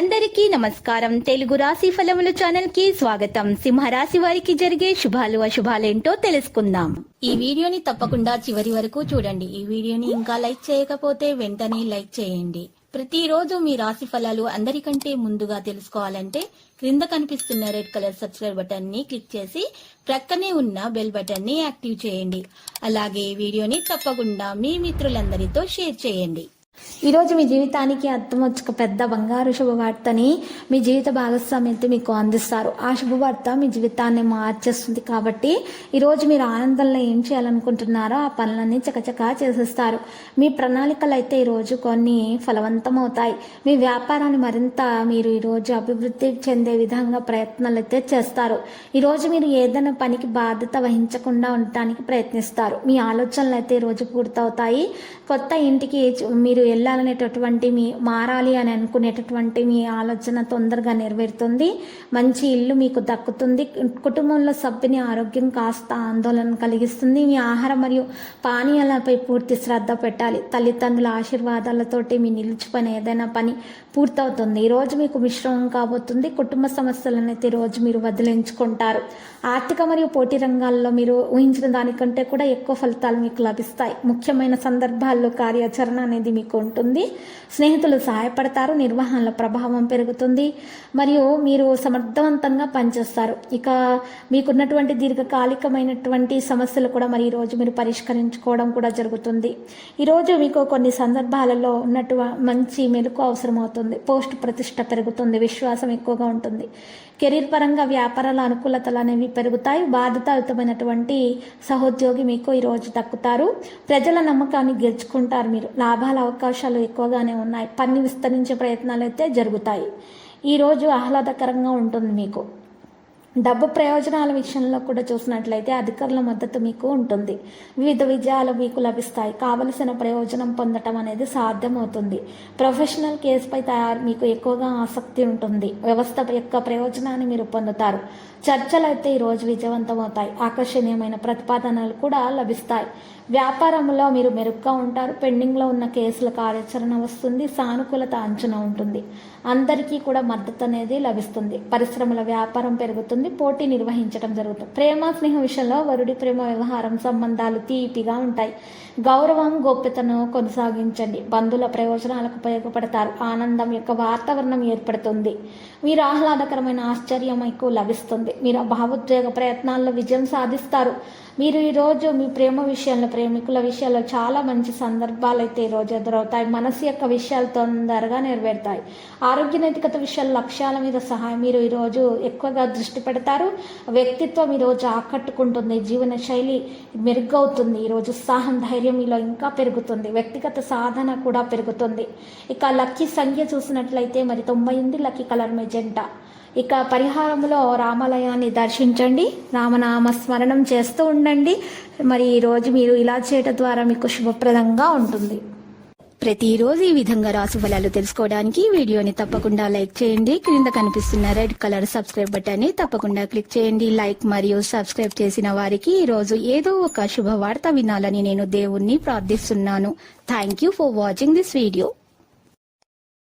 అందరికీ నమస్కారం. తెలుగు రాశి ఫలముల ఛానల్ కి స్వాగతం. సింహరాశి వారికి జరిగే శుభాలు అశుభాలేంటో తెలుసుకుందాం. ఈ వీడియోని తప్పకుండా చివరి వరకు చూడండి. ఈ వీడియోని ఇంకా లైక్ చేయకపోతే వెంటనే లైక్ చేయండి. ప్రతిరోజు మీ రాశి ఫలాలు అందరికంటే ముందుగా తెలుసుకోవాలంటే క్రింద కనిపిస్తున్న రెడ్ కలర్ సబ్స్క్రైబ్ బటన్ ని క్లిక్ చేసి ప్రక్కనే ఉన్న బెల్ బటన్ ని యాక్టివ్ చేయండి. అలాగే ఈ వీడియోని తప్పకుండా మీ మిత్రులందరితో షేర్ చేయండి. ఈరోజు మీ జీవితానికి అర్థం వచ్చక పెద్ద బంగారు శుభవార్తని మీ జీవిత భాగస్వామ్యంతో మీకు అందిస్తారు. ఆ శుభవార్త మీ జీవితాన్ని మార్చేస్తుంది. కాబట్టి ఈరోజు మీరు ఆనందంలో ఏం చేయాలనుకుంటున్నారో ఆ పనులన్నీ చకచకా చేసేస్తారు. మీ ప్రణాళికలు అయితే ఈరోజు కొన్ని ఫలవంతమవుతాయి. మీ వ్యాపారాన్ని మరింత మీరు ఈరోజు అభివృద్ధి చెందే విధంగా ప్రయత్నాలు అయితే చేస్తారు. ఈరోజు మీరు ఏదైనా పనికి బాధ్యత వహించకుండా ఉండటానికి ప్రయత్నిస్తారు. మీ ఆలోచనలు అయితే ఈరోజు పూర్తవుతాయి. కొత్త ఇంటికి మీరు వెళ్ళాలనేటటువంటి మీ మారాలి అని అనుకునేటటువంటి మీ ఆలోచన తొందరగా నెరవేరుతుంది. మంచి ఇల్లు మీకు దక్కుతుంది. కుటుంబంలో సభ్యుని ఆరోగ్యం కాస్త ఆందోళన కలిగిస్తుంది. మీ ఆహారం మరియు పానీయాలపై పూర్తి శ్రద్ధ పెట్టాలి. తల్లిదండ్రుల ఆశీర్వాదాలతోటి మీ నిలిచిపోయిన ఏదైనా పని పూర్తవుతుంది. ఈరోజు మీకు మిశ్రమం కాబోతుంది. కుటుంబ సమస్యలను అయితే ఈరోజు మీరు వదిలించుకుంటారు. ఆర్థిక మరియు పోటీ రంగాల్లో మీరు ఊహించిన దానికంటే కూడా ఎక్కువ ఫలితాలు మీకు లభిస్తాయి. ముఖ్యమైన సందర్భాల్లో కార్యాచరణ అనేది మీకు ఉంటుంది. స్నేహితులు సహాయపడతారు. నిర్వహణలో ప్రభావం పెరుగుతుంది మరియు మీరు సమర్థవంతంగా పనిచేస్తారు. ఇక మీకున్నటువంటి దీర్ఘకాలికమైనటువంటి సమస్యలు కూడా మరి ఈరోజు మీరు పరిష్కరించుకోవడం కూడా జరుగుతుంది. ఈరోజు మీకు కొన్ని సందర్భాలలో మంచి మెలకు అవసరమవుతుంది. పోస్ట్ ప్రతిష్ట పెరుగుతుంది. విశ్వాసం ఎక్కువగా ఉంటుంది. కెరీర్ పరంగా వ్యాపారాల అనుకూలతలు అనేవి పెరుగుతాయి. బాధ్యతాయుతమైనటువంటి సహోద్యోగి మీకు ఈరోజు దక్కుతారు. ప్రజల నమ్మకాన్ని గెలుచుకుంటారు. మీరు లాభాల అవకాశాలు ఎక్కువగానే ఉన్నాయి. పని విస్తరించే ప్రయత్నాలు అయితే జరుగుతాయి. ఈరోజు ఆహ్లాదకరంగా ఉంటుంది. మీకు డబ్బు ప్రయోజనాల విషయంలో కూడా చూసినట్లయితే అధికారుల మద్దతు మీకు ఉంటుంది. వివిధ విజయాలు మీకు లభిస్తాయి. కావలసిన ప్రయోజనం పొందటం అనేది సాధ్యమవుతుంది. ప్రొఫెషనల్ కేసుపై మీకు ఎక్కువగా ఆసక్తి ఉంటుంది. వ్యవస్థ యొక్క ప్రయోజనాన్ని మీరు పొందుతారు. చర్చలు అయితే ఈరోజు విజయవంతమవుతాయి. ఆకర్షణీయమైన ప్రతిపాదనలు కూడా లభిస్తాయి. వ్యాపారంలో మీరు మెరుగ్గా ఉంటారు. పెండింగ్లో ఉన్న కేసుల కార్యాచరణ వస్తుంది. సానుకూలత అంచనా ఉంటుంది. అందరికీ కూడా మద్దతు అనేది లభిస్తుంది. పరిశ్రమల వ్యాపారం పెరుగుతుంది. పోటీ నిర్వహించడం జరుగుతుంది. ప్రేమ స్నేహ విషయంలో వరుడి ప్రేమ వ్యవహారం సంబంధాలు తీపిగా ఉంటాయి. గౌరవం గోప్యతను కొనసాగించండి. బంధువుల ప్రయోజనాలకు ఉపయోగపడతారు. ఆనందం యొక్క వాతావరణం ఏర్పడుతుంది. మీరు ఆహ్లాదకరమైన ఆశ్చర్యం మీకు లభిస్తుంది. మీరు భావోద్వేగ ప్రయత్నాల్లో విజయం సాధిస్తారు. మీరు ఈరోజు మీ ప్రేమ విషయంలో ప్రేమికుల విషయాల్లో చాలా మంచి సందర్భాలు అయితే ఈరోజు ఎదురవుతాయి. మనసు యొక్క విషయాలు తొందరగా నెరవేరుతాయి. ఆరోగ్య నైతికత విషయాల లక్ష్యాల మీద సహాయం మీరు ఈరోజు ఎక్కువగా దృష్టి పెడతారు. వ్యక్తిత్వం ఈరోజు ఆకట్టుకుంటుంది. జీవన శైలి మెరుగవుతుంది. ఈరోజు ఉత్సాహం ధైర్యం మీలో ఇంకా పెరుగుతుంది. వ్యక్తిగత సాధన కూడా పెరుగుతుంది. ఇక లక్కీ సంఖ్య చూసినట్లయితే మరి 98 లక్కీ కలర్ మెజెంటా. ఇక పరిహారంలో రామాలయాన్ని దర్శించండి. రామనామ స్మరణం చేస్తూ ఉండండి. మరి ఈరోజు మీరు ఇలా చేయడం ద్వారా మీకు శుభప్రదంగా ఉంటుంది. ప్రతిరోజు ఈ విధంగా రాశి ఫలాలు తెలుసుకోవడానికి వీడియోని తప్పకుండా లైక్ చేయండి. క్రింద కనిపిస్తున్న రెడ్ కలర్ సబ్స్క్రైబ్ బటన్ ని తప్పకుండా క్లిక్ చేయండి. లైక్ మరియు సబ్స్క్రైబ్ చేసిన వారికి ఈ రోజు ఏదో ఒక శుభవార్త వినాలని నేను దేవుణ్ణి ప్రార్థిస్తున్నాను. Thank you for watching this video.